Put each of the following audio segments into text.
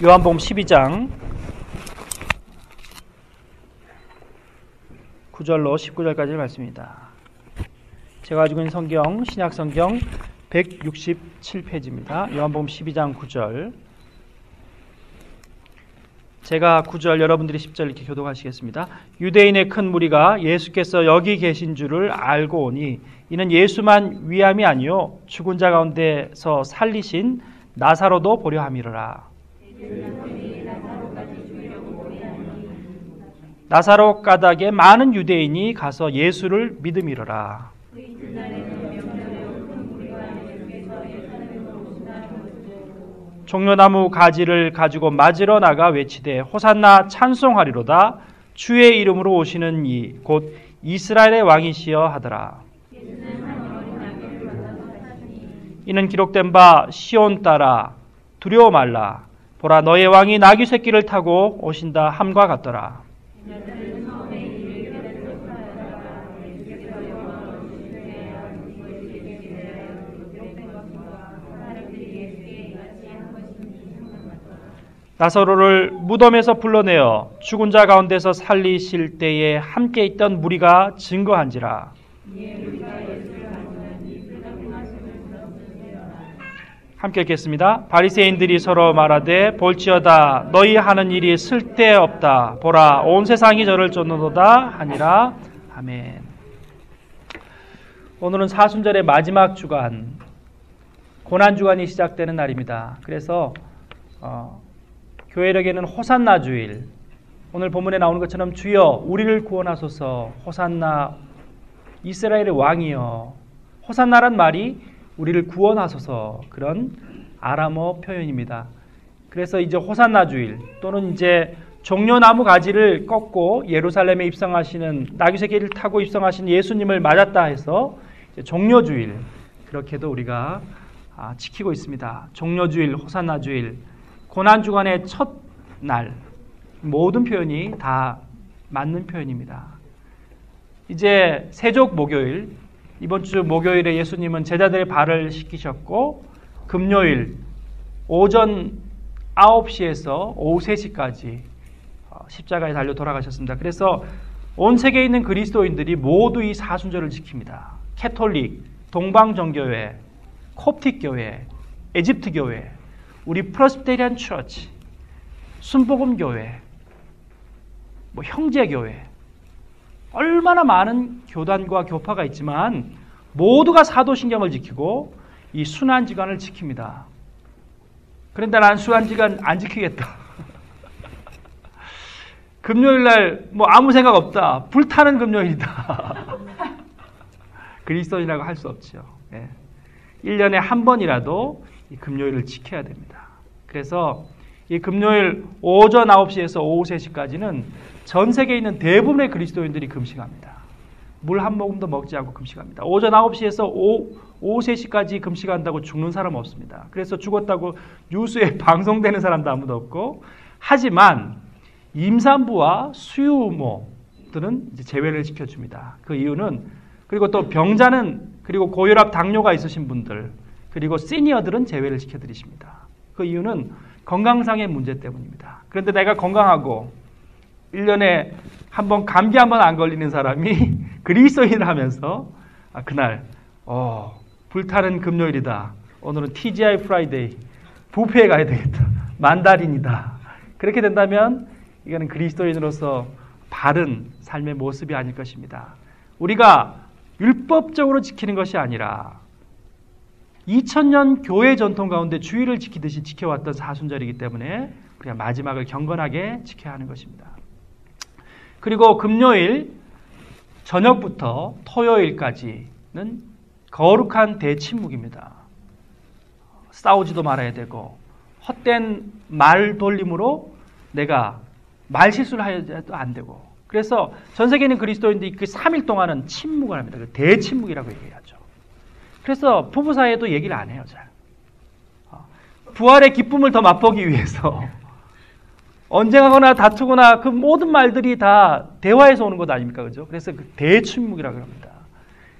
요한복음 12장 9절로 19절까지 말씀입니다. 제가 가지고 있는 성경, 신약성경 167페이지입니다. 요한복음 12장 9절. 제가 9절, 여러분들이 10절 이렇게 교독하시겠습니다. 유대인의 큰 무리가 예수께서 여기 계신 줄을 알고 오니 이는 예수만 위함이 아니요 죽은 자 가운데서 살리신 나사로도 보려 함이로라. 나사로 가닥에 많은 유대인이 가서 예수를 믿음이로라. 종려나무 가지를 가지고 맞으러 나가 외치되 호산나 찬송하리로다. 주의 이름으로 오시는 이 곧 이스라엘의 왕이시여 하더라. 이는 기록된 바 시온 따라 두려워 말라. 보라 너의 왕이 나귀 새끼를 타고 오신다 함과 같더라. 나사로를 무덤에서 불러내어 죽은 자 가운데서 살리실 때에 함께 있던 무리가 증거한지라. 함께 읽겠습니다. 바리새인들이 서로 말하되 볼지어다 너희 하는 일이 쓸데없다. 보라 온 세상이 저를 쫓는도다 하니라. 아멘. 오늘은 사순절의 마지막 주간, 고난주간이 시작되는 날입니다. 그래서 교회력에는 호산나 주일, 오늘 본문에 나오는 것처럼 주여 우리를 구원하소서, 호산나 이스라엘의 왕이여. 호산나란 말이 우리를 구원하소서, 그런 아람어 표현입니다. 그래서 이제 호산나 주일 또는 이제 종려나무 가지를 꺾고 예루살렘에 입성하시는, 나귀 새끼를 타고 입성하신 예수님을 맞았다 해서 종려주일, 그렇게도 우리가 지키고 있습니다. 종려주일, 호산나 주일, 고난주간의 첫 날, 모든 표현이 다 맞는 표현입니다. 이제 세족 목요일, 이번 주 목요일에 예수님은 제자들의 발을 씻기셨고 금요일 오전 9시에서 오후 3시까지 십자가에 달려 돌아가셨습니다. 그래서 온 세계에 있는 그리스도인들이 모두 이 사순절을 지킵니다. 캐톨릭, 동방정교회, 콥틱교회, 에집트교회, 우리 프레스비테리안 처치, 순복음교회, 형제교회, 얼마나 많은 교단과 교파가 있지만 모두가 사도신경을 지키고 이 순환지간을 지킵니다. 그런데 난 순환지간 안 지키겠다. 금요일날 아무 생각 없다. 불타는 금요일이다. 그리스도인이라고 할 수 없죠. 1년에 한 번이라도 이 금요일을 지켜야 됩니다. 그래서 이 금요일 오전 9시에서 오후 3시까지는 전 세계에 있는 대부분의 그리스도인들이 금식합니다. 물 한 모금도 먹지 않고 금식합니다. 오전 9시에서 오후 3시까지 금식한다고 죽는 사람 없습니다. 그래서 죽었다고 뉴스에 방송되는 사람도 아무도 없고, 하지만 임산부와 수유모들은 이제 제외를 시켜줍니다. 그 이유는, 그리고 또 병자는, 그리고 고혈압 당뇨가 있으신 분들, 그리고 시니어들은 제외를 시켜드리십니다. 그 이유는 건강상의 문제 때문입니다. 그런데 내가 건강하고 1년에 한 번 감기 한 번 안 걸리는 사람이 그리스도인을 하면서 그날 불타는 금요일이다. 오늘은 TGI 프라이데이, 뷔페에 가야 되겠다. 만다린이다. 그렇게 된다면 이거는 그리스도인으로서 바른 삶의 모습이 아닐 것입니다. 우리가 율법적으로 지키는 것이 아니라 2000년 교회 전통 가운데 주일을 지키듯이 지켜왔던 사순절이기 때문에 우리가 마지막을 경건하게 지켜야 하는 것입니다. 그리고 금요일 저녁부터 토요일까지는 거룩한 대침묵입니다. 싸우지도 말아야 되고 헛된 말 돌림으로 내가 말 실수를 해도 안 되고, 그래서 전 세계에 있는 그리스도인들이 그 3일 동안은 침묵을 합니다. 대침묵이라고 얘기하죠. 그래서 부부 사이에도 얘기를 안 해요, 잘. 부활의 기쁨을 더 맛보기 위해서 언쟁하거나 다투거나 그 모든 말들이 다 대화에서 오는 것 아닙니까, 그죠? 그래서 그 대침묵이라고 합니다.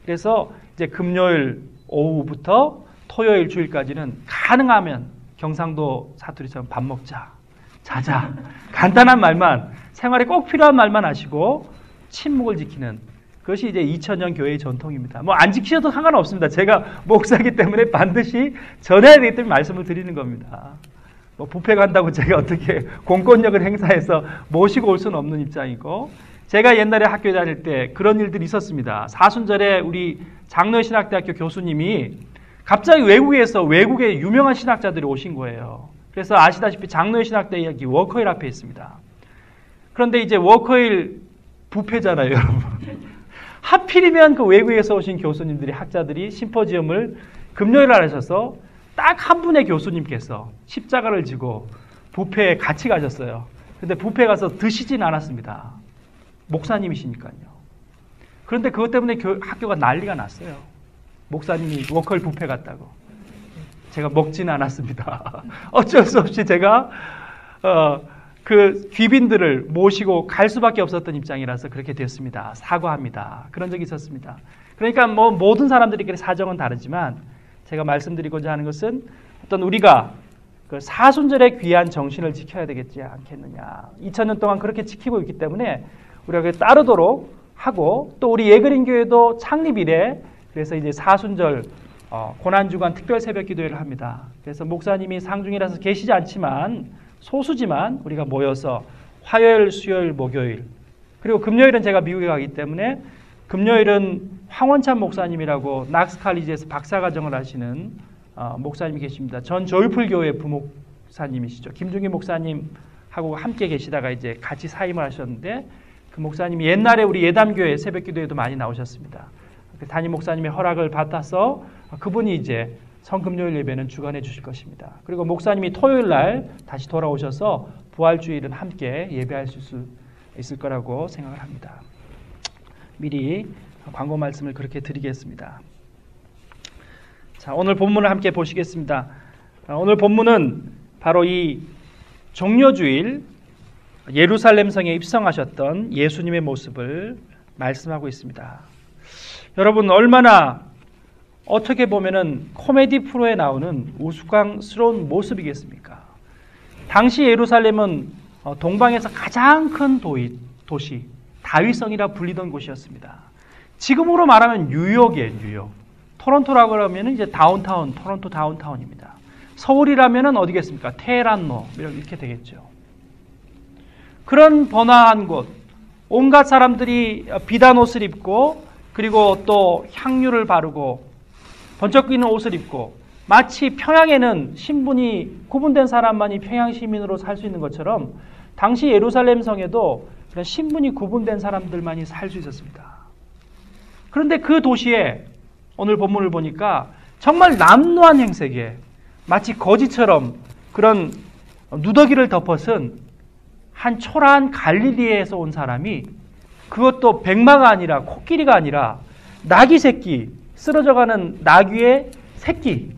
그래서 이제 금요일 오후부터 토요일 주일까지는 가능하면 경상도 사투리처럼 밥 먹자, 자자. 간단한 말만, 생활에 꼭 필요한 말만 하시고 침묵을 지키는, 그것이 이제 2000년 교회의 전통입니다. 뭐 안 지키셔도 상관없습니다. 제가 목사이기 때문에 반드시 전해야 되기 때문에 말씀을 드리는 겁니다. 뭐 뷔페 간다고 제가 어떻게 공권력을 행사해서 모시고 올 수는 없는 입장이고, 제가 옛날에 학교 다닐 때 그런 일들이 있었습니다. 사순절에 우리 장로신학대학교 교수님이 갑자기 외국에서 외국의 유명한 신학자들이 오신 거예요. 그래서 아시다시피 장로신학대학이 워커힐 앞에 있습니다. 그런데 이제 워커힐 뷔페잖아요, 여러분. 하필이면 그 외국에서 오신 교수님들이, 학자들이 심포지엄을 금요일 날 하셔서 딱 한 분의 교수님께서 십자가를 지고 뷔페에 같이 가셨어요. 근데 뷔페 가서 드시진 않았습니다. 목사님이시니까요. 그런데 그것 때문에 학교가 난리가 났어요. 목사님이 워커힐 뷔페 갔다고. 제가 먹지는 않았습니다. 어쩔 수 없이 제가 그 귀빈들을 모시고 갈 수밖에 없었던 입장이라서 그렇게 됐습니다. 사과합니다. 그런 적이 있었습니다. 그러니까 뭐 모든 사람들이 사정은 다르지만 제가 말씀드리고자 하는 것은 어떤 우리가 그 사순절의 귀한 정신을 지켜야 되겠지 않겠느냐. 2000년 동안 그렇게 지키고 있기 때문에 우리가 따르도록 하고, 또 우리 예그린교회도 창립 이래 그래서 이제 사순절 고난주간 특별 새벽 기도회를 합니다. 그래서 목사님이 상중이라서 계시지 않지만 소수지만 우리가 모여서 화요일, 수요일, 목요일, 그리고 금요일은 제가 미국에 가기 때문에 금요일은 황원찬 목사님이라고 낙스칼리지에서 박사과정을 하시는 목사님이 계십니다. 전 조이풀 교회 부목사님이시죠. 김중기 목사님하고 함께 계시다가 이제 같이 사임을 하셨는데, 그 목사님이 옛날에 우리 예담교회 새벽기도에도 많이 나오셨습니다. 담임 목사님의 허락을 받아서 그분이 이제 성금요일 예배는 주관해 주실 것입니다. 그리고 목사님이 토요일 날 다시 돌아오셔서 부활주일은 함께 예배할 수 있을 거라고 생각을 합니다. 미리 광고 말씀을 그렇게 드리겠습니다. 자, 오늘 본문을 함께 보시겠습니다. 오늘 본문은 바로 이 종려주일 예루살렘 성에 입성하셨던 예수님의 모습을 말씀하고 있습니다. 여러분, 얼마나 어떻게 보면은 코미디 프로에 나오는 우스꽝스러운 모습이겠습니까? 당시 예루살렘은 동방에서 가장 큰 도시 다윗성이라 불리던 곳이었습니다. 지금으로 말하면 뉴욕이에요, 뉴욕. 토론토라고 하면 이제 다운타운, 토론토 다운타운입니다. 서울이라면 어디겠습니까? 테헤란로 이렇게 되겠죠. 그런 번화한 곳, 온갖 사람들이 비단 옷을 입고, 그리고 또 향유를 바르고 번쩍 뛰는 옷을 입고, 마치 평양에는 신분이 구분된 사람만이 평양 시민으로 살 수 있는 것처럼 당시 예루살렘 성에도 그런 신분이 구분된 사람들만이 살 수 있었습니다. 그런데 그 도시에 오늘 본문을 보니까 정말 남루한 행색에 마치 거지처럼 그런 누더기를 덮어쓴 한 초라한 갈릴리에서 온 사람이, 그것도 백마가 아니라 코끼리가 아니라 나귀 새끼, 쓰러져가는 나귀의 새끼,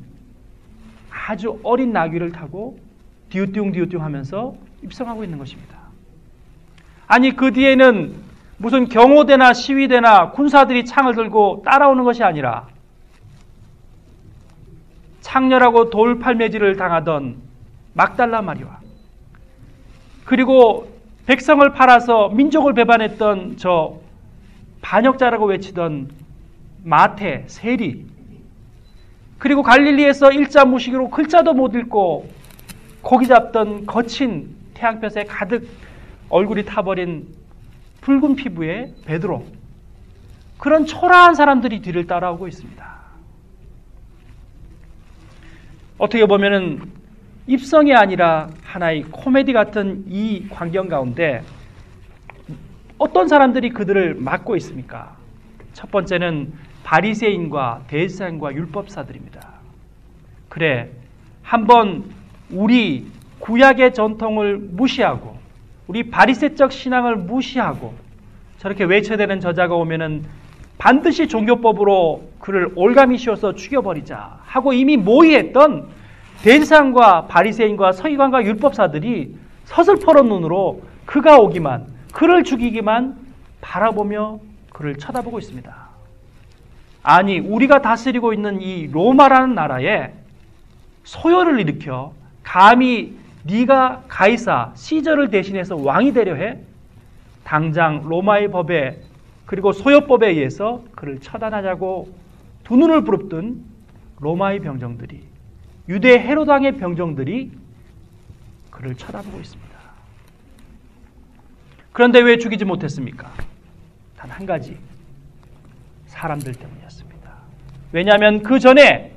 아주 어린 나귀를 타고 디우뚱 하면서 입성하고 있는 것입니다. 아니, 그 뒤에는 무슨 경호대나 시위대나 군사들이 창을 들고 따라오는 것이 아니라 창렬하고 돌팔매질을 당하던 막달라 마리아, 그리고 백성을 팔아서 민족을 배반했던 저 반역자라고 외치던 마태, 세리, 그리고 갈릴리에서 일자 무식으로 글자도 못 읽고 고기 잡던 거친 태양볕에 가득 얼굴이 타버린 붉은 피부의 베드로, 그런 초라한 사람들이 뒤를 따라오고 있습니다. 어떻게 보면은 입성이 아니라 하나의 코미디 같은 이 광경 가운데 어떤 사람들이 그들을 막고 있습니까? 첫 번째는 바리새인과 대제사장과 율법사들입니다. 그래, 한번 우리 구약의 전통을 무시하고 우리 바리새적 신앙을 무시하고 저렇게 외쳐대는 저자가 오면은 반드시 종교법으로 그를 올가미 씌워서 죽여버리자 하고 이미 모의했던 대제사장과 바리새인과 서기관과 율법사들이 서슬퍼런 눈으로 그가 오기만, 그를 죽이기만 바라보며 그를 쳐다보고 있습니다. 아니, 우리가 다스리고 있는 이 로마라는 나라에 소요를 일으켜 감히 네가 가이사 시저를 대신해서 왕이 되려 해? 당장 로마의 법에 그리고 소요법에 의해서 그를 처단하자고 두 눈을 부릅뜬 로마의 병정들이, 유대 헤롯 왕의 병정들이 그를 쳐다보고 있습니다. 그런데 왜 죽이지 못했습니까? 단 한 가지, 사람들 때문이었습니다. 왜냐하면 그 전에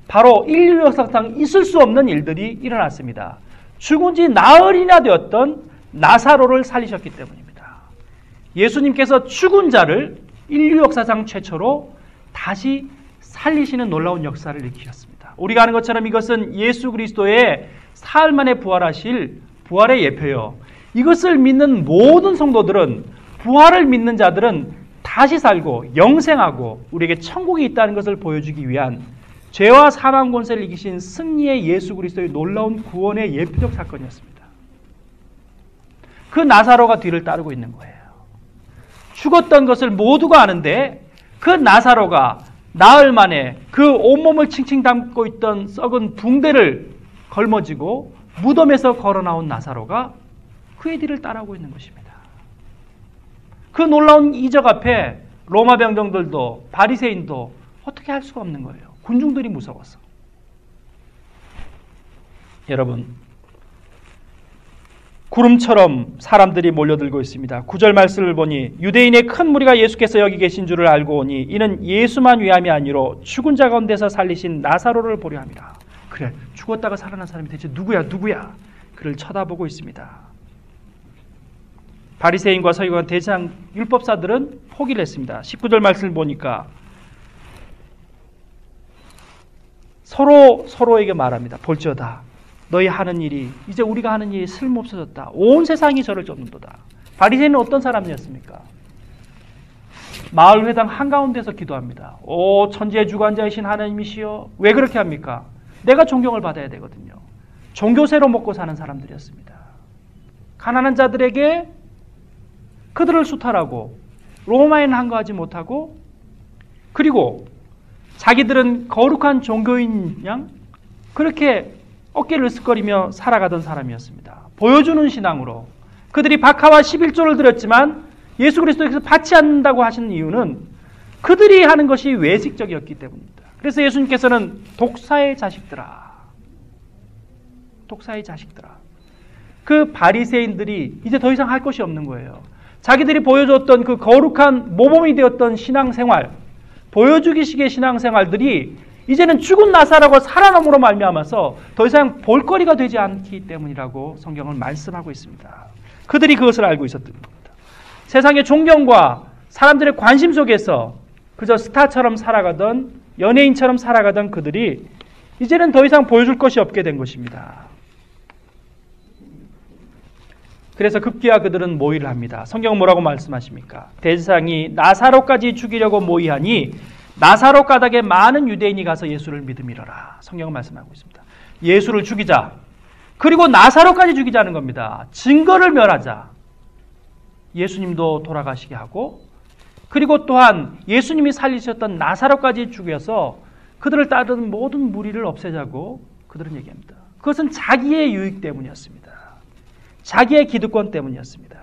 바로 인류 역사상 있을 수 없는 일들이 일어났습니다. 죽은 지 나흘이나 되었던 나사로를 살리셨기 때문입니다. 예수님께서 죽은 자를 인류 역사상 최초로 다시 살리시는 놀라운 역사를 일으키셨습니다. 우리가 아는 것처럼 이것은 예수 그리스도의 사흘 만에 부활하실 부활의 예표요. 이것을 믿는 모든 성도들은, 부활을 믿는 자들은 다시 살고 영생하고 우리에게 천국이 있다는 것을 보여주기 위한 죄와 사망 권세를 이기신 승리의 예수 그리스도의 놀라운 구원의 예표적 사건이었습니다. 그 나사로가 뒤를 따르고 있는 거예요. 죽었던 것을 모두가 아는데 그 나사로가 나흘 만에 그 온몸을 칭칭 담고 있던 썩은 붕대를 걸머지고 무덤에서 걸어 나온 나사로가 그의 뒤를 따라오고 있는 것입니다. 그 놀라운 이적 앞에 로마 병정들도 바리새인도 어떻게 할 수가 없는 거예요. 군중들이 무서워서. 여러분, 구름처럼 사람들이 몰려들고 있습니다. 9절 말씀을 보니 유대인의 큰 무리가 예수께서 여기 계신 줄을 알고 오니 이는 예수만 위함이 아니로 죽은 자 가운데서 살리신 나사로를 보려 함이라. 그래, 죽었다가 살아난 사람이 대체 누구야? 그를 쳐다보고 있습니다. 바리새인과 서기관 대제사장 율법사들은 포기를 했습니다. 19절 말씀을 보니까 서로에게 말합니다. 볼지어다. 너희 하는 일이, 이제 우리가 하는 일이 쓸모없어졌다. 온 세상이 저를 쫓는도다. 바리새인은 어떤 사람이었습니까? 마을 회당 한가운데서 기도합니다. 오 천지의 주관자이신 하나님이시여, 왜 그렇게 합니까? 내가 존경을 받아야 되거든요. 종교세로 먹고 사는 사람들이었습니다. 가난한 자들에게 그들을 수탈하고 로마에는 한가하지 못하고, 그리고 자기들은 거룩한 종교인 양 그렇게 어깨를 으쓱거리며 살아가던 사람이었습니다. 보여주는 신앙으로 그들이 박하와 11조를 드렸지만 예수 그리스도께서 받지 않는다고 하시는 이유는 그들이 하는 것이 외식적이었기 때문입니다. 그래서 예수님께서는 독사의 자식들아, 그 바리새인들이 이제 더 이상 할 것이 없는 거예요. 자기들이 보여줬던 그 거룩한 모범이 되었던 신앙생활, 보여주기식의 신앙생활들이 이제는 죽은 나사로가 살아남으로 말미암아서 더 이상 볼거리가 되지 않기 때문이라고 성경은 말씀하고 있습니다. 그들이 그것을 알고 있었던 겁니다. 세상의 존경과 사람들의 관심 속에서 그저 스타처럼 살아가던, 연예인처럼 살아가던 그들이 이제는 더 이상 보여줄 것이 없게 된 것입니다. 그래서 급기야 그들은 모의를 합니다. 성경은 뭐라고 말씀하십니까? 대제사장이 나사로까지 죽이려고 모의하니 나사로 가닥에 많은 유대인이 가서 예수를 믿음이러라. 성경은 말씀하고 있습니다. 예수를 죽이자. 그리고 나사로까지 죽이자는 겁니다. 증거를 멸하자. 예수님도 돌아가시게 하고, 그리고 또한 예수님이 살리셨던 나사로까지 죽여서 그들을 따르는 모든 무리를 없애자고 그들은 얘기합니다. 그것은 자기의 유익 때문이었습니다. 자기의 기득권 때문이었습니다.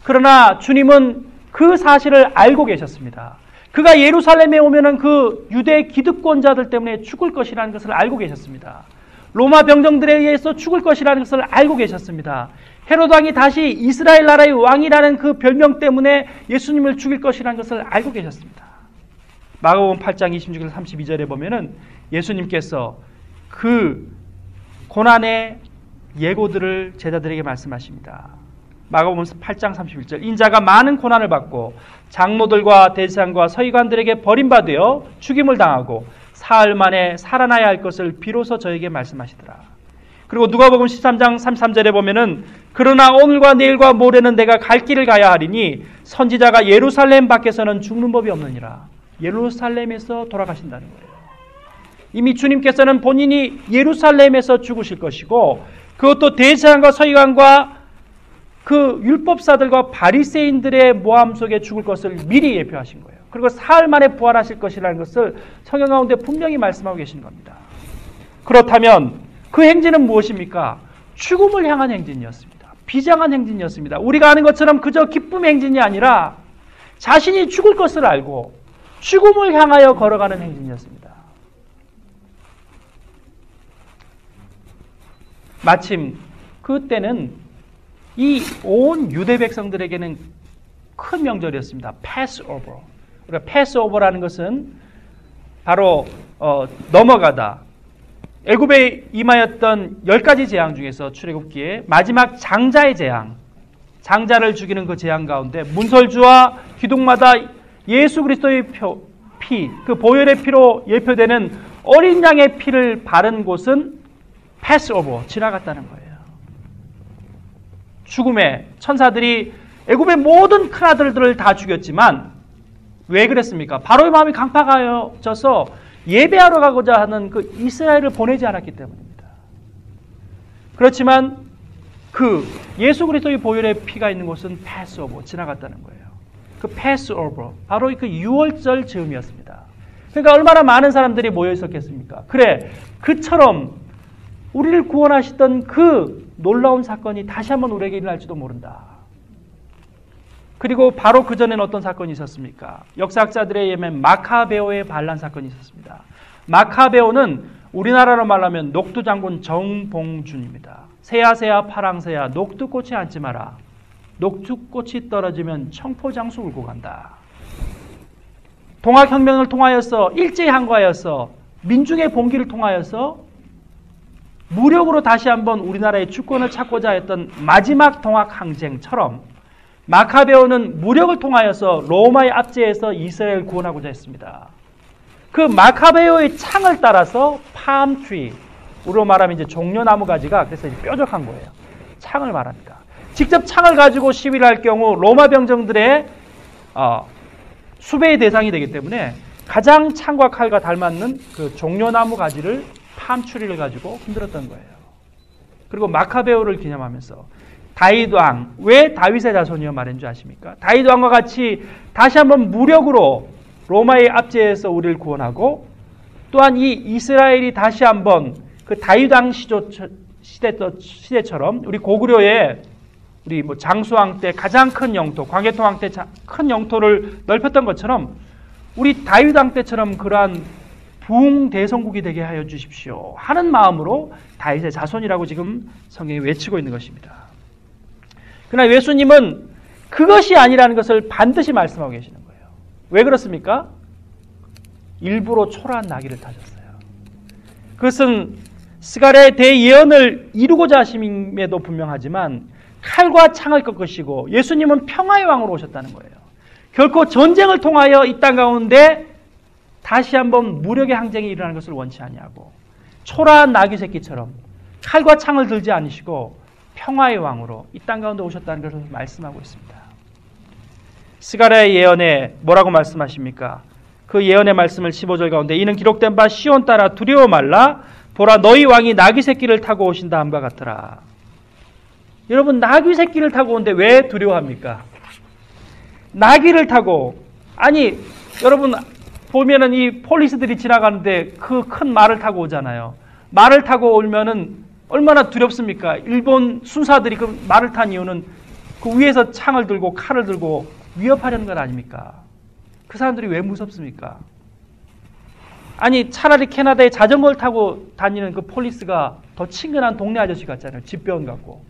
그러나 주님은 그 사실을 알고 계셨습니다. 그가 예루살렘에 오면은 그 유대 기득권자들 때문에 죽을 것이라는 것을 알고 계셨습니다. 로마 병정들에 의해서 죽을 것이라는 것을 알고 계셨습니다. 헤롯 왕이 다시 이스라엘 나라의 왕이라는 그 별명 때문에 예수님을 죽일 것이라는 것을 알고 계셨습니다. 마가복음 8장 26절 32절에 보면은 예수님께서 그 고난의 예고들을 제자들에게 말씀하십니다. 마가복음 8장 31절 인자가 많은 고난을 받고 장로들과 대제사장과 서기관들에게 버림받아 죽임을 당하고 사흘 만에 살아나야 할 것을 비로소 저에게 말씀하시더라. 그리고 누가복음 13장 33절에 보면은 그러나 오늘과 내일과 모레는 내가 갈 길을 가야 하리니 선지자가 예루살렘 밖에서는 죽는 법이 없느니라. 예루살렘에서 돌아가신다는 거예요. 이미 주님께서는 본인이 예루살렘에서 죽으실 것이고, 그것도 대제사장과 서기관과 그 율법사들과 바리새인들의 모함 속에 죽을 것을 미리 예표하신 거예요. 그리고 사흘 만에 부활하실 것이라는 것을 성경 가운데 분명히 말씀하고 계신 겁니다. 그렇다면 그 행진은 무엇입니까? 죽음을 향한 행진이었습니다. 비장한 행진이었습니다. 우리가 아는 것처럼 그저 기쁨의 행진이 아니라 자신이 죽을 것을 알고 죽음을 향하여 걸어가는 행진이었습니다. 마침 그때는 이 온 유대 백성들에게는 큰 명절이었습니다. 패스오버. 그러니까 패스오버라는 것은 바로 넘어가다. 애굽에 임하였던 10가지 재앙 중에서 출애굽기에 마지막 장자의 재앙, 장자를 죽이는 그 재앙 가운데 문설주와 기둥마다 예수 그리스도의 피, 그 보혈의 피로 예표되는 어린 양의 피를 바른 곳은 패스오버, 지나갔다는 거예요. 죽음의 천사들이 애굽의 모든 큰아들들을 다 죽였지만 왜 그랬습니까? 바로의 마음이 강팍하여져서 예배하러 가고자 하는 그 이스라엘을 보내지 않았기 때문입니다. 그렇지만 그 예수 그리스도의 보혈의 피가 있는 곳은 패스오버, 지나갔다는 거예요. 그 패스오버, 바로 그 유월절 즈음이었습니다. 그러니까 얼마나 많은 사람들이 모여 있었겠습니까? 그래, 그처럼 우리를 구원하시던 그 놀라운 사건이 다시 한번 우리에게 일어날지도 모른다. 그리고 바로 그 전에는 어떤 사건이 있었습니까? 역사학자들에 의하면 마카베오의 반란 사건이 있었습니다. 마카베오는 우리나라로 말하면 녹두장군 정봉준입니다. 새야새야 파랑새야 녹두꽃이 앉지 마라. 녹두꽃이 떨어지면 청포장수 울고 간다. 동학혁명을 통하여서 일제항거하여서 민중의 봉기를 통하여서 무력으로 다시 한번 우리나라의 주권을 찾고자 했던 마지막 동학항쟁처럼 마카베오는 무력을 통하여서 로마의 압제에서 이스라엘을 구원하고자 했습니다. 그 마카베오의 창을 따라서 팜트리, 우리로 말하면 이제 종려나무 가지가 그래서 이제 뾰족한 거예요. 창을 말합니다. 직접 창을 가지고 시위를 할 경우 로마 병정들의 수배의 대상이 되기 때문에 가장 창과 칼과 닮았는 그 종려나무 가지를 팜트리를 가지고 흔들었던 거예요. 그리고 마카베오를 기념하면서 다윗 왕, 왜 다윗의 자손이여 말인 줄 아십니까? 다윗 왕과 같이 다시 한번 무력으로 로마의 압제에서 우리를 구원하고 또한 이 이스라엘이 다시 한번 그 다윗 왕 시대처럼 우리 고구려의 우리 뭐 장수왕 때 가장 큰 영토, 광해토왕 때 큰 영토를 넓혔던 것처럼 우리 다윗 왕 때처럼 그러한 부흥대성국이 되게 하여 주십시오 하는 마음으로 다윗의 자손이라고 지금 성경이 외치고 있는 것입니다. 그러나 예수님은 그것이 아니라는 것을 반드시 말씀하고 계시는 거예요. 왜 그렇습니까? 일부러 초라한 나귀를 타셨어요. 그것은 스가랴의 대예언을 이루고자 하심에도 분명하지만 칼과 창을 꺾으시고 예수님은 평화의 왕으로 오셨다는 거예요. 결코 전쟁을 통하여 이 땅 가운데 다시 한번 무력의 항쟁이 일어나는 것을 원치 아니하고 초라한 나귀 새끼처럼 칼과 창을 들지 않으시고 평화의 왕으로 이 땅 가운데 오셨다는 것을 말씀하고 있습니다. 스가랴의 예언에 뭐라고 말씀하십니까? 그 예언의 말씀을 15절 가운데 이는 기록된 바 시온 따라 두려워 말라 보라 너희 왕이 나귀 새끼를 타고 오신다 함과 같더라. 여러분 나귀 새끼를 타고 오는데 왜 두려워합니까? 나귀를 타고 아니 여러분 보면은 이 폴리스들이 지나가는데 그 큰 말을 타고 오잖아요. 말을 타고 오면은 얼마나 두렵습니까? 일본 순사들이 그 말을 탄 이유는 그 위에서 창을 들고 칼을 들고 위협하려는 것 아닙니까? 그 사람들이 왜 무섭습니까? 아니 차라리 캐나다에 자전거를 타고 다니는 그 폴리스가 더 친근한 동네 아저씨 같잖아요. 집배원 같고.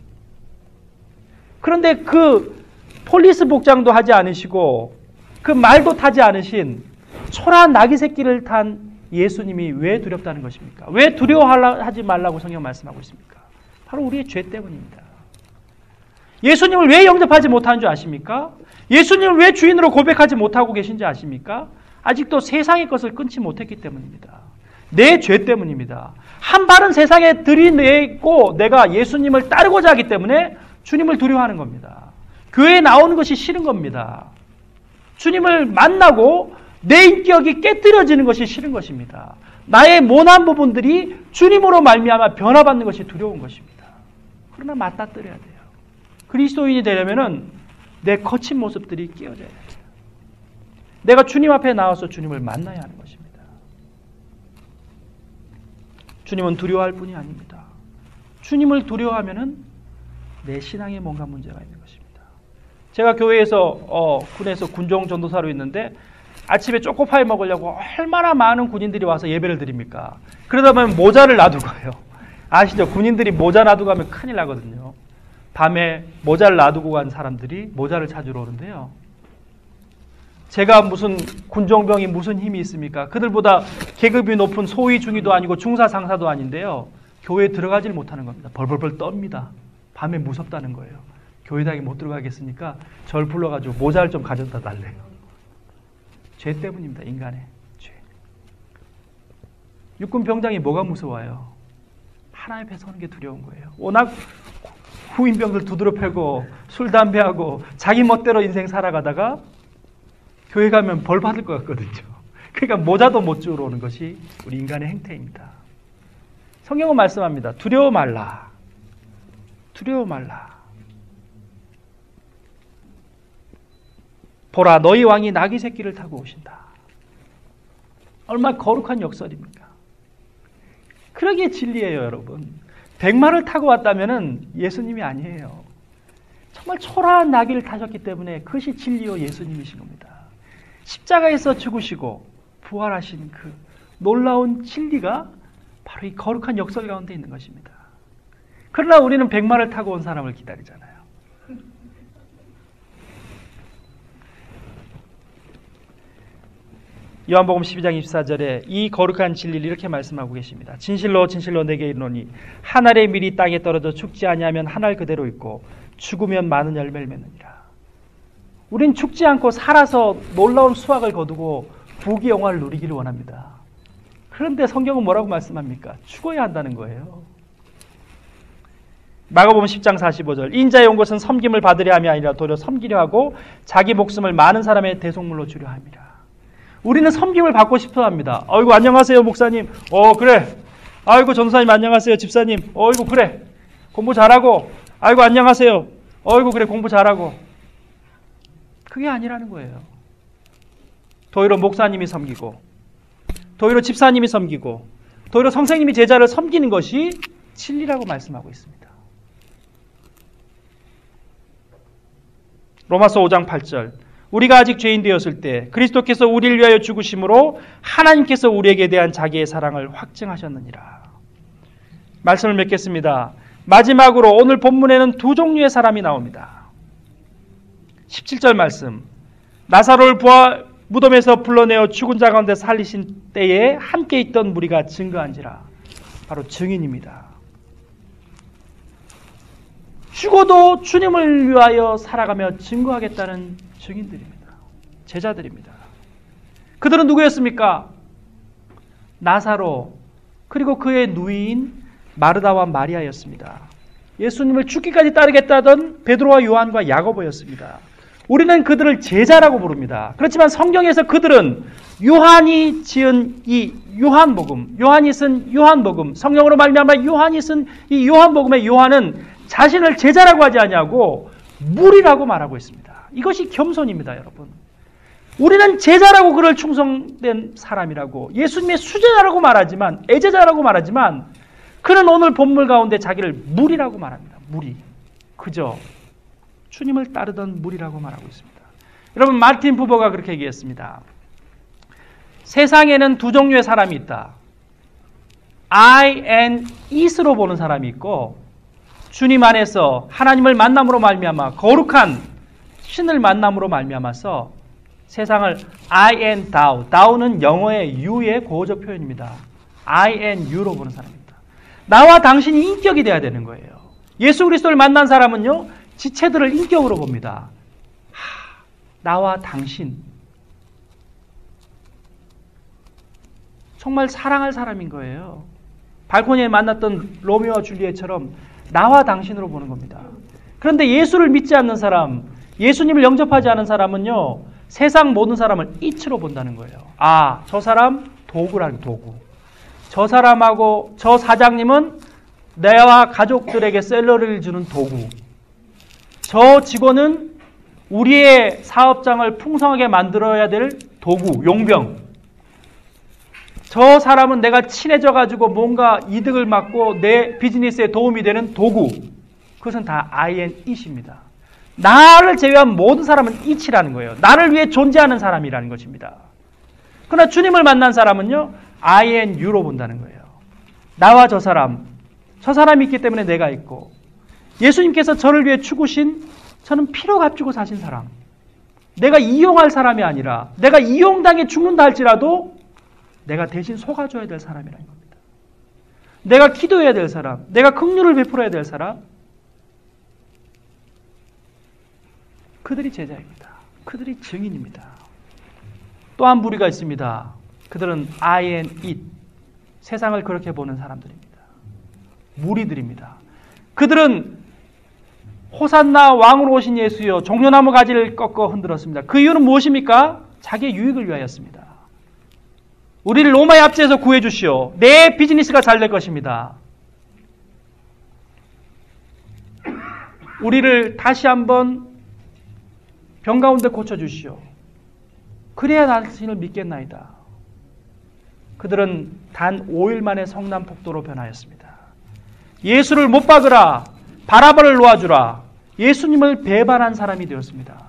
그런데 그 폴리스 복장도 하지 않으시고 그 말도 타지 않으신 초라한 나귀 새끼를 탄 예수님이 왜 두렵다는 것입니까? 왜 두려워하지 말라고 성경 말씀하고 있습니까? 바로 우리의 죄 때문입니다. 예수님을 왜 영접하지 못하는 줄 아십니까? 예수님을 왜 주인으로 고백하지 못하고 계신지 아십니까? 아직도 세상의 것을 끊지 못했기 때문입니다. 내 죄 때문입니다. 한 발은 세상에 들이내고 내가 예수님을 따르고자 하기 때문에 주님을 두려워하는 겁니다. 교회에 나오는 것이 싫은 겁니다. 주님을 만나고 내 인격이 깨뜨려지는 것이 싫은 것입니다. 나의 모난 부분들이 주님으로 말미암아 변화받는 것이 두려운 것입니다. 그러나 맞닥뜨려야 돼요. 그리스도인이 되려면은 내 거친 모습들이 끼어져야 돼요. 내가 주님 앞에 나와서 주님을 만나야 하는 것입니다. 주님은 두려워할 뿐이 아닙니다. 주님을 두려워하면은 내 신앙에 뭔가 문제가 있는 것입니다. 제가 교회에서 군에서 군종 전도사로 있는데 아침에 초코파이 먹으려고 얼마나 많은 군인들이 와서 예배를 드립니까? 그러다 보면 모자를 놔두고 가요. 아시죠? 군인들이 모자 놔두고 가면 큰일 나거든요. 밤에 모자를 놔두고 간 사람들이 모자를 찾으러 오는데요. 제가 무슨 군종병이 무슨 힘이 있습니까? 그들보다 계급이 높은 소위 중위도 아니고 중사 상사도 아닌데요. 교회에 들어가질 못하는 겁니다. 벌벌벌 떱니다. 밤에 무섭다는 거예요. 교회당에 못 들어가겠으니까 절 불러가지고 모자를 좀 가져다 달래요. 죄 때문입니다. 인간의 죄. 육군 병장이 뭐가 무서워요? 하나님 앞에 서는 게 두려운 거예요. 워낙 후임병들 두드러 패고 술 담배하고 자기 멋대로 인생 살아가다가 교회 가면 벌 받을 것 같거든요. 그러니까 모자도 못 주우러 오는 것이 우리 인간의 행태입니다. 성경은 말씀합니다. 두려워 말라. 두려워 말라. 보라, 너희 왕이 나귀 새끼를 타고 오신다. 얼마나 거룩한 역설입니까? 그러기에 진리예요, 여러분. 백마를 타고 왔다면 예수님이 아니에요. 정말 초라한 나귀를 타셨기 때문에 그것이 진리요 예수님이신 겁니다. 십자가에서 죽으시고 부활하신 그 놀라운 진리가 바로 이 거룩한 역설 가운데 있는 것입니다. 그러나 우리는 백마를 타고 온 사람을 기다리잖아요. 요한복음 12장 24절에 이 거룩한 진리를 이렇게 말씀하고 계십니다. 진실로 진실로 내게 이르노니 한 알의 밀이 땅에 떨어져 죽지 아니하면 한 알 그대로 있고 죽으면 많은 열매를 맺느니라. 우린 죽지 않고 살아서 놀라운 수확을 거두고 부귀 영화를 누리기를 원합니다. 그런데 성경은 뭐라고 말씀합니까? 죽어야 한다는 거예요. 마가복음 10장 45절 인자의 온 것은 섬김을 받으려 함이 아니라 도리어 섬기려 하고 자기 목숨을 많은 사람의 대속물로 주려 함이라. 우리는 섬김을 받고 싶어 합니다. 아이고 안녕하세요 목사님. 그래. 아이고 전도사님 안녕하세요 집사님. 아이고 그래. 공부 잘하고. 아이고 안녕하세요. 아이고 그래 공부 잘하고. 그게 아니라는 거예요. 도리어 목사님이 섬기고 도리어 집사님이 섬기고 도리어 선생님이 제자를 섬기는 것이 진리라고 말씀하고 있습니다. 로마서 5장 8절 우리가 아직 죄인 되었을 때 그리스도께서 우리를 위하여 죽으심으로 하나님께서 우리에게 대한 자기의 사랑을 확증하셨느니라. 말씀을 맺겠습니다. 마지막으로 오늘 본문에는 두 종류의 사람이 나옵니다. 17절 말씀 나사로를 무덤에서 불러내어 죽은 자 가운데 살리신 때에 함께 있던 무리가 증거한지라. 바로 증인입니다. 죽어도 주님을 위하여 살아가며 증거하겠다는 증인들입니다. 제자들입니다. 그들은 누구였습니까? 나사로 그리고 그의 누이인 마르다와 마리아였습니다. 예수님을 죽기까지 따르겠다던 베드로와 요한과 야고보였습니다. 우리는 그들을 제자라고 부릅니다. 그렇지만 성경에서 그들은 요한이 지은 이 요한복음, 요한이 쓴 요한복음, 성령으로 말미암아 요한이 쓴 이 요한복음의 요한은 자신을 제자라고 하지 아니하고 무리라고 말하고 있습니다. 이것이 겸손입니다, 여러분. 우리는 제자라고 그를 충성된 사람이라고 예수님의 수제자라고 말하지만 애제자라고 말하지만 그는 오늘 본문 가운데 자기를 무리라고 말합니다. 무리. 그저 주님을 따르던 무리라고 말하고 있습니다. 여러분 마르틴 부버가 그렇게 얘기했습니다. 세상에는 두 종류의 사람이 있다. I and it으로 보는 사람이 있고 주님 안에서 하나님을 만남으로 말미암아 거룩한 신을 만남으로 말미암아서 세상을 I and thou, thou는 영어의 you의 고어적 표현입니다. I and you로 보는 사람입니다. 나와 당신이 인격이 돼야 되는 거예요. 예수 그리스도를 만난 사람은요 지체들을 인격으로 봅니다. 나와 당신 정말 사랑할 사람인 거예요. 발코니에 만났던 로미오와 줄리엣처럼 나와 당신으로 보는 겁니다. 그런데 예수를 믿지 않는 사람, 예수님을 영접하지 않은 사람은요 세상 모든 사람을 이치로 본다는 거예요. 아, 저 사람 도구라는 도구. 저 사람하고 저 사장님은 내와 가족들에게 샐러리를 주는 도구. 저 직원은 우리의 사업장을 풍성하게 만들어야 될 도구, 용병. 저 사람은 내가 친해져가지고 뭔가 이득을 맡고 내 비즈니스에 도움이 되는 도구. 그것은 다 I and it입니다. 나를 제외한 모든 사람은 it이라는 거예요. 나를 위해 존재하는 사람이라는 것입니다. 그러나 주님을 만난 사람은요, I and you로 본다는 거예요. 나와 저 사람이 있기 때문에 내가 있고, 예수님께서 저를 위해 죽으신, 저는 피로 값주고 사신 사람. 내가 이용할 사람이 아니라, 내가 이용당해 죽는다 할지라도 내가 대신 속아줘야 될 사람이라는 겁니다. 내가 기도해야 될 사람, 내가 긍휼을 베풀어야 될 사람, 그들이 제자입니다. 그들이 증인입니다. 또 한 무리가 있습니다. 그들은 I and it, 세상을 그렇게 보는 사람들입니다. 무리들입니다. 그들은 호산나 왕으로 오신 예수여 종려나무 가지를 꺾어 흔들었습니다. 그 이유는 무엇입니까? 자기의 유익을 위하였습니다. 우리를 로마의 압제에서 구해 주시오. 내 비즈니스가 잘 될 것입니다. 우리를 다시 한번 병 가운데 고쳐주시오. 그래야 당신을 믿겠나이다. 그들은 단 5일 만에 성남폭도로 변하였습니다. 예수를 못 박으라, 바라바를 놓아주라, 예수님을 배반한 사람이 되었습니다.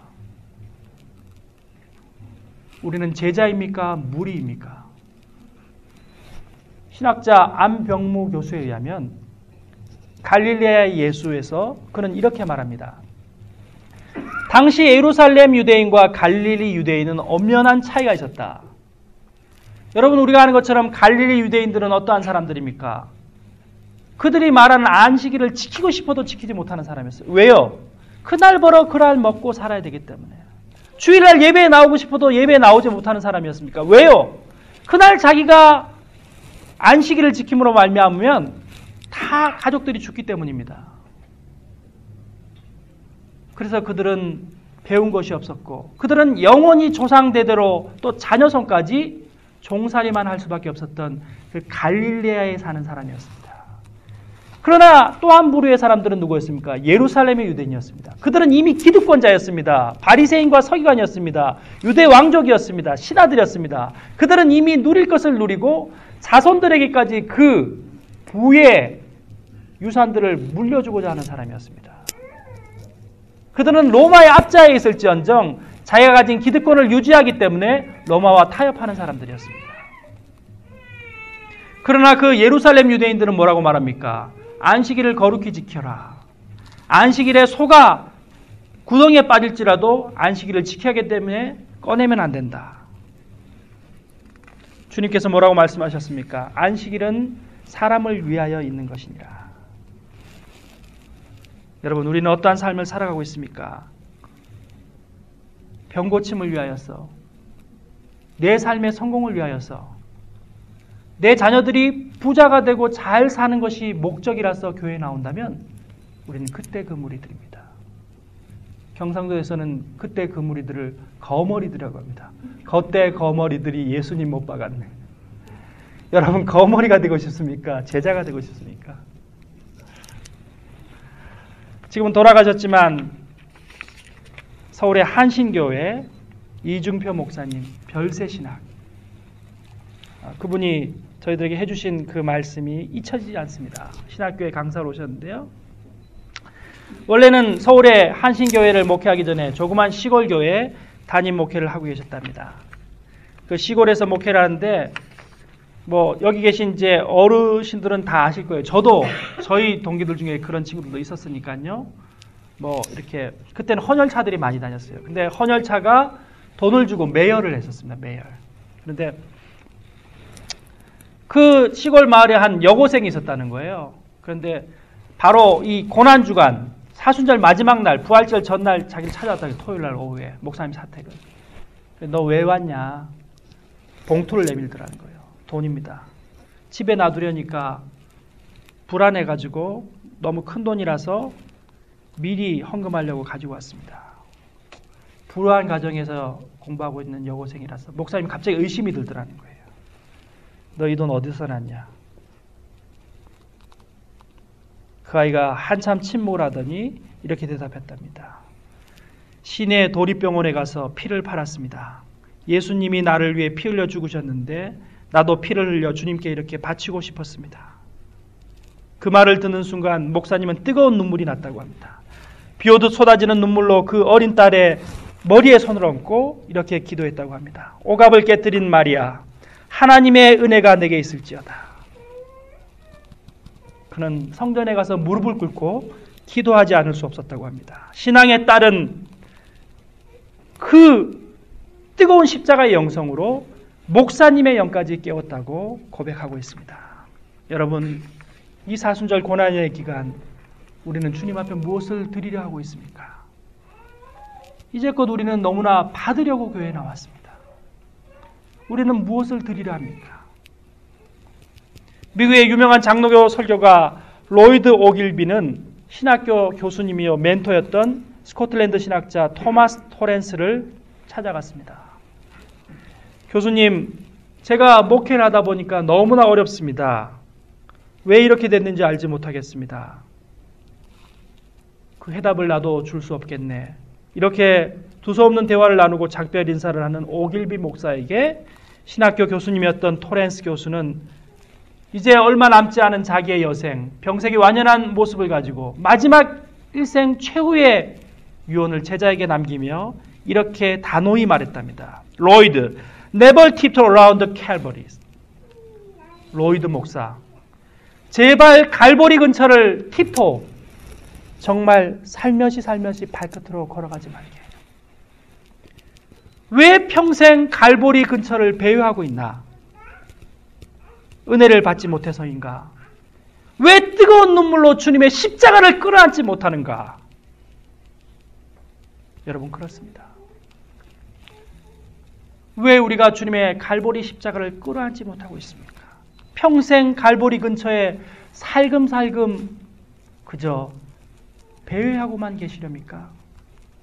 우리는 제자입니까? 무리입니까? 신학자 안병무 교수에 의하면 갈릴레아 예수에서 그는 이렇게 말합니다. 당시 예루살렘 유대인과 갈릴리 유대인은 엄연한 차이가 있었다. 여러분, 우리가 아는 것처럼 갈릴리 유대인들은 어떠한 사람들입니까? 그들이 말하는 안식일을 지키고 싶어도 지키지 못하는 사람이었어요. 왜요? 그날 벌어 그날 먹고 살아야 되기 때문에. 주일날 예배에 나오고 싶어도 예배에 나오지 못하는 사람이었습니까? 왜요? 그날 자기가 안식일을 지킴으로 말미암으면 다 가족들이 죽기 때문입니다. 그래서 그들은 배운 것이 없었고, 그들은 영원히 조상대대로 또 자녀손까지 종살이만 할 수밖에 없었던 그 갈릴레아에 사는 사람이었습니다. 그러나 또 한 부류의 사람들은 누구였습니까? 예루살렘의 유대인이었습니다. 그들은 이미 기득권자였습니다. 바리새인과 서기관이었습니다. 유대 왕족이었습니다. 신하들이었습니다. 그들은 이미 누릴 것을 누리고 자손들에게까지 그 부의 유산들을 물려주고자 하는 사람이었습니다. 그들은 로마의 압자에 있을지언정 자기가 가진 기득권을 유지하기 때문에 로마와 타협하는 사람들이었습니다. 그러나 그 예루살렘 유대인들은 뭐라고 말합니까? 안식일을 거룩히 지켜라. 안식일에 소가 구덩이에 빠질지라도 안식일을 지켜야 하기 때문에 꺼내면 안 된다. 주님께서 뭐라고 말씀하셨습니까? 안식일은 사람을 위하여 있는 것이니라. 여러분, 우리는 어떠한 삶을 살아가고 있습니까? 병고침을 위하여서, 내 삶의 성공을 위하여서, 내 자녀들이 부자가 되고 잘 사는 것이 목적이라서 교회에 나온다면 우리는 그때 그 무리들입니다. 경상도에서는 그때 그 무리들을 거머리들이라고 합니다. 그때 거머리들이 예수님 못 박았네. 여러분, 거머리가 되고 싶습니까? 제자가 되고 싶습니까? 지금은 돌아가셨지만 서울의 한신교회 이중표 목사님 별세신학, 그분이 저희들에게 해주신 그 말씀이 잊혀지지 않습니다. 신학교에 강사로 오셨는데요. 원래는 서울의 한신교회를 목회하기 전에 조그만 시골교회에 담임 목회를 하고 계셨답니다. 그 시골에서 목회를 하는데 여기 계신 이제 어르신들은 다 아실 거예요. 저도 저희 동기들 중에 그런 친구들도 있었으니까요. 이렇게 그때는 헌혈차들이 많이 다녔어요. 근데 헌혈차가 돈을 주고 매혈을 했었습니다. 매혈. 그런데 그 시골 마을에 한 여고생이 있었다는 거예요. 그런데 바로 이 고난주간 사순절 마지막 날, 부활절 전날 자기를 찾아왔다. 토요일 날 오후에 목사님 사택을. 너 왜 왔냐? 봉투를 내밀더라는 거예요. 돈입니다. 집에 놔두려니까 불안해가지고 너무 큰 돈이라서 미리 헌금하려고 가지고 왔습니다. 불우한 가정에서 공부하고 있는 여고생이라서 목사님 갑자기 의심이 들더라는 거예요. 너 이 돈 어디서 났냐? 그 아이가 한참 침묵을 하더니 이렇게 대답했답니다. 시내 도립병원에 가서 피를 팔았습니다. 예수님이 나를 위해 피 흘려 죽으셨는데 나도 피를 흘려 주님께 이렇게 바치고 싶었습니다. 그 말을 듣는 순간 목사님은 뜨거운 눈물이 났다고 합니다. 비오듯 쏟아지는 눈물로 그 어린 딸의 머리에 손을 얹고 이렇게 기도했다고 합니다. 오갑을 깨뜨린 마리아, 하나님의 은혜가 내게 있을지어다. 그는 성전에 가서 무릎을 꿇고 기도하지 않을 수 없었다고 합니다. 신앙의 딸은 그 뜨거운 십자가의 영성으로 목사님의 영까지 깨웠다고 고백하고 있습니다. 여러분, 이 사순절 고난의 기간 우리는 주님 앞에 무엇을 드리려 하고 있습니까? 이제껏 우리는 너무나 받으려고 교회에 나왔습니다. 우리는 무엇을 드리려 합니까? 미국의 유명한 장로교 설교가 로이드 오길비는 신학교 교수님이요 멘토였던 스코틀랜드 신학자 토마스 토렌스를 찾아갔습니다. 교수님, 제가 목회를 하다 보니까 너무나 어렵습니다. 왜 이렇게 됐는지 알지 못하겠습니다. 그 해답을 나도 줄 수 없겠네. 이렇게 두서없는 대화를 나누고 작별 인사를 하는 오길비 목사에게 신학교 교수님이었던 토렌스 교수는 이제 얼마 남지 않은 자기의 여생, 병색이 완연한 모습을 가지고 마지막 일생 최후의 유언을 제자에게 남기며 이렇게 단호히 말했답니다. 로이드, never tiptoe around the Calvary. 로이드 목사, 제발 갈보리 근처를 팁토, 정말 살며시 발끝으로 걸어가지 말게. 왜 평생 갈보리 근처를 배회하고 있나? 은혜를 받지 못해서인가? 왜 뜨거운 눈물로 주님의 십자가를 끌어안지 못하는가? 여러분, 그렇습니다. 왜 우리가 주님의 갈보리 십자가를 끌어안지 못하고 있습니까? 평생 갈보리 근처에 살금살금 그저 배회하고만 계시렵니까?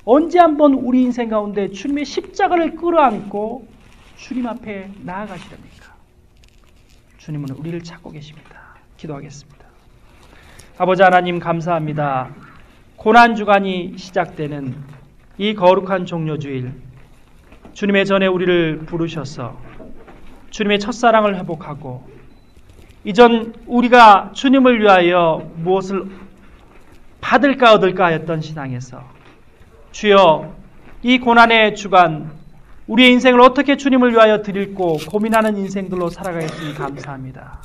언제 한번 우리 인생 가운데 주님의 십자가를 끌어안고 주님 앞에 나아가시렵니까? 주님은 우리를 찾고 계십니다. 기도하겠습니다. 아버지 하나님, 감사합니다. 고난주간이 시작되는 이 거룩한 종료주일, 주님의 전에 우리를 부르셔서 주님의 첫사랑을 회복하고 이전 우리가 주님을 위하여 무엇을 받을까 얻을까 했던 신앙에서 주여, 이 고난의 주간 우리의 인생을 어떻게 주님을 위하여 드릴고 고민하는 인생들로 살아가겠으니 감사합니다.